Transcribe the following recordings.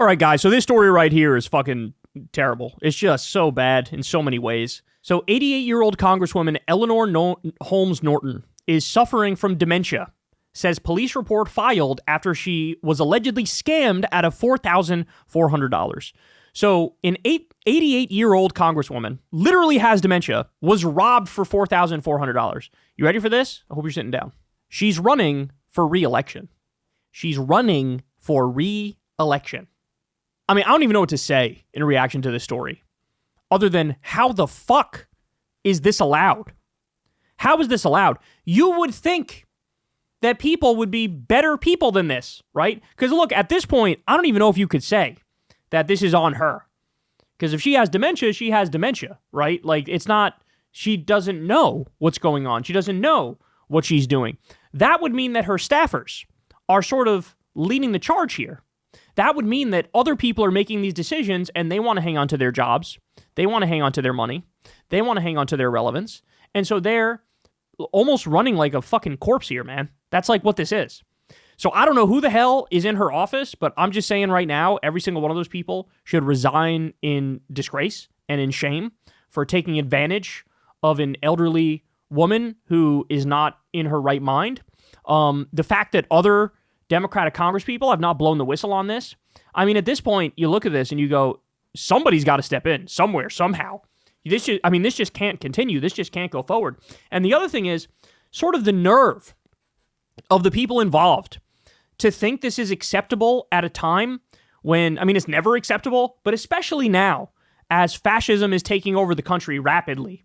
All right, guys, so this story right here is fucking terrible. It's just so bad in so many ways. So 88-year-old Congresswoman Eleanor Holmes Norton is suffering from dementia, says police report filed after she was allegedly scammed out of $4,400. So an 88-year-old Congresswoman literally has dementia, was robbed for $4,400. You ready for this? I hope you're sitting down. She's running for re-election. She's running for re-election. I mean, I don't even know what to say in reaction to this story, other than how the fuck is this allowed? How is this allowed? You would think that people would be better people than this, right? Because look, at this point, I don't even know if you could say that this is on her. Because if she has dementia, she has dementia, right? Like, it's not, she doesn't know what's going on. She doesn't know what she's doing. That would mean that her staffers are sort of leading the charge here. That would mean that other people are making these decisions and they want to hang on to their jobs. They want to hang on to their money. They want to hang on to their relevance. And so they're almost running like a fucking corpse here, man. That's like what this is. So I don't know who the hell is in her office, but I'm just saying right now, every single one of those people should resign in disgrace and in shame for taking advantage of an elderly woman who is not in her right mind. The fact that other Democratic congresspeople have not blown the whistle on this. I mean, at this point, you look at this and you go, somebody's got to step in somewhere, somehow. This just can't continue. This just can't go forward. And the other thing is sort of the nerve of the people involved to think this is acceptable at a time when, I mean, it's never acceptable, but especially now as fascism is taking over the country rapidly.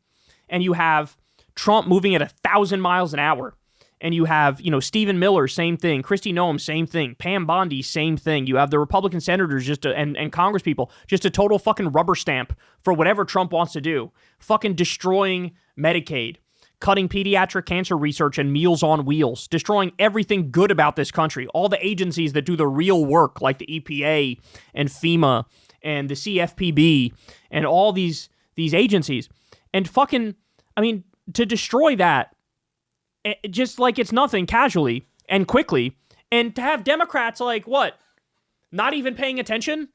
And you have Trump moving at 1,000 miles an hour. And you have, Stephen Miller, same thing. Kristi Noem, same thing. Pam Bondi, same thing. You have the Republican senators and congresspeople, just a total fucking rubber stamp for whatever Trump wants to do. Fucking destroying Medicaid, cutting pediatric cancer research and Meals on Wheels, destroying everything good about this country. All the agencies that do the real work, like the EPA and FEMA and the CFPB and all these agencies. And fucking, I mean, to destroy that, just like it's nothing, casually and quickly, and to have Democrats like, what, not even paying attention,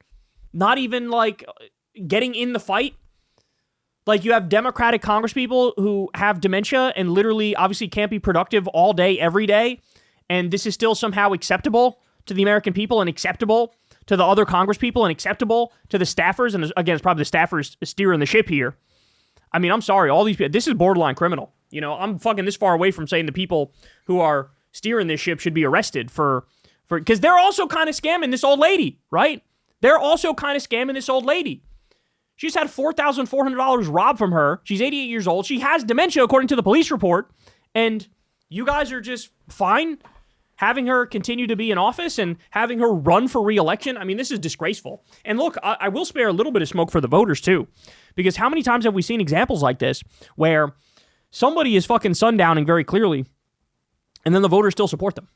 not even like getting in the fight. Like you have Democratic congresspeople who have dementia and literally obviously can't be productive all day, every day, and this is still somehow acceptable to the American people and acceptable to the other congresspeople and acceptable to the staffers, and again, it's probably the staffers steering the ship here. I mean, I'm sorry, all these people, this is borderline criminal. I'm fucking this far away from saying the people who are steering this ship should be arrested for because they're also kind of scamming this old lady, right? They're also kind of scamming this old lady. She just had $4,400 robbed from her. She's 88 years old. She has dementia, according to the police report. And you guys are just fine having her continue to be in office and having her run for re-election. I mean, this is disgraceful. And look, I will spare a little bit of smoke for the voters too, because how many times have we seen examples like this where somebody is fucking sundowning very clearly, and then the voters still support them,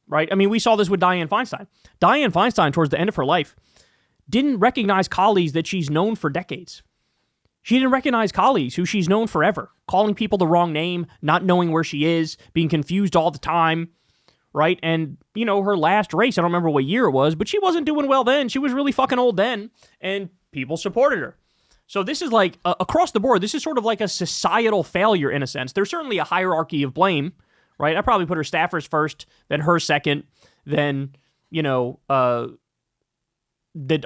right? I mean, we saw this with Dianne Feinstein. Dianne Feinstein, towards the end of her life, didn't recognize colleagues that she's known for decades. She didn't recognize colleagues who she's known forever, calling people the wrong name, not knowing where she is, being confused all the time, right? And, her last race, I don't remember what year it was, but she wasn't doing well then. She was really fucking old then, and people supported her. So this is like, across the board, this is sort of like a societal failure in a sense. There's certainly a hierarchy of blame, right? I probably put her staffers first, then her second, then, the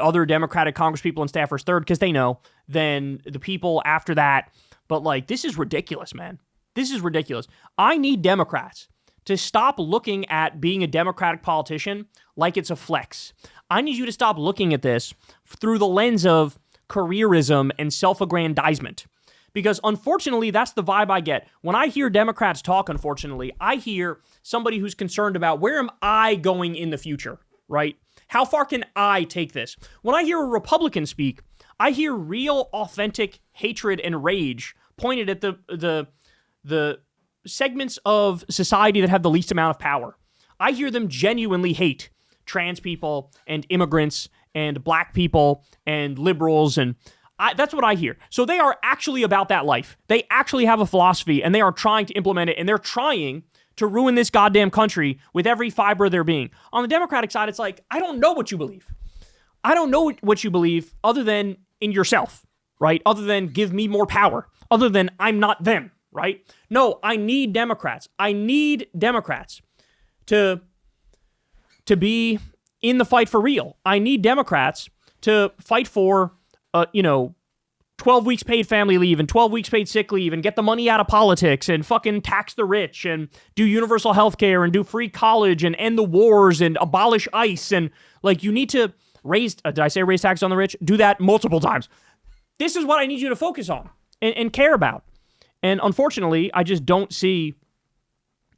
other Democratic congresspeople and staffers third, because they know, then the people after that. But like, this is ridiculous, man. This is ridiculous. I need Democrats to stop looking at being a Democratic politician like it's a flex. I need you to stop looking at this through the lens of careerism and self-aggrandizement. Because unfortunately, that's the vibe I get. When I hear Democrats talk, unfortunately, I hear somebody who's concerned about where am I going in the future, right? How far can I take this? When I hear a Republican speak, I hear real, authentic hatred and rage pointed at the segments of society that have the least amount of power. I hear them genuinely hate trans people and immigrants and black people and liberals, and that's what I hear. So they are actually about that life. They actually have a philosophy, and they are trying to implement it, and they're trying to ruin this goddamn country with every fiber of their being. On the Democratic side, it's like, I don't know what you believe. I don't know what you believe other than in yourself, right? Other than give me more power, other than I'm not them, right? No, I need Democrats. I need Democrats to be in the fight for real. I need Democrats to fight for, 12 weeks paid family leave and 12 weeks paid sick leave and get the money out of politics and fucking tax the rich and do universal health care and do free college and end the wars and abolish ICE. And like, you need to raise, did I say raise taxes on the rich? Do that multiple times. This is what I need you to focus on and care about. And unfortunately, I just don't see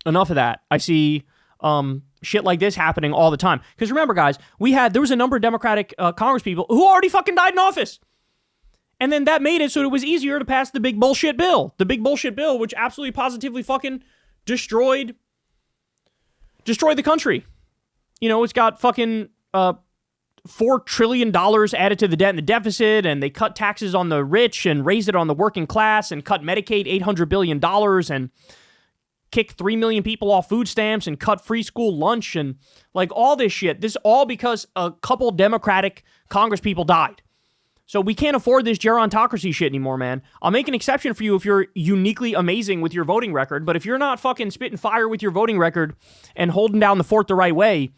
enough of that. I see shit like this happening all the time. Because remember, guys, there was a number of Democratic congresspeople who already fucking died in office. And then that made it so it was easier to pass the big bullshit bill. The big bullshit bill, which absolutely positively fucking destroyed the country. It's got fucking $4 trillion added to the debt and the deficit, and they cut taxes on the rich and raised it on the working class and cut Medicaid $800 billion and kicked 3 million people off food stamps and cut free school lunch and like all this shit. This is all because a couple Democratic congresspeople died. So we can't afford this gerontocracy shit anymore, man. I'll make an exception for you if you're uniquely amazing with your voting record, but if you're not fucking spitting fire with your voting record and holding down the fort the right way,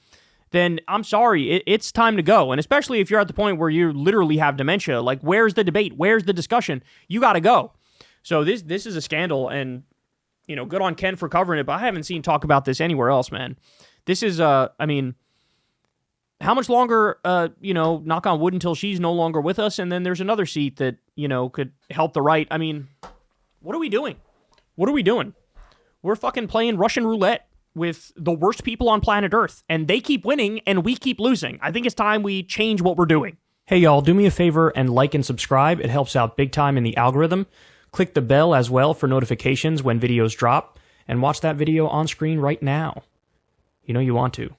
then I'm sorry, it's time to go. And especially if you're at the point where you literally have dementia, like where's the debate? Where's the discussion? You got to go. So this is a scandal, and good on Ken for covering it, but I haven't seen talk about this anywhere else, man. This is, how much longer, knock on wood until she's no longer with us, and then there's another seat that, could help the right. I mean, what are we doing? What are we doing? We're fucking playing Russian roulette with the worst people on planet Earth, and they keep winning, and we keep losing. I think it's time we change what we're doing. Hey, y'all, do me a favor and like and subscribe. It helps out big time in the algorithm. Click the bell as well for notifications when videos drop, and watch that video on screen right now. You want to.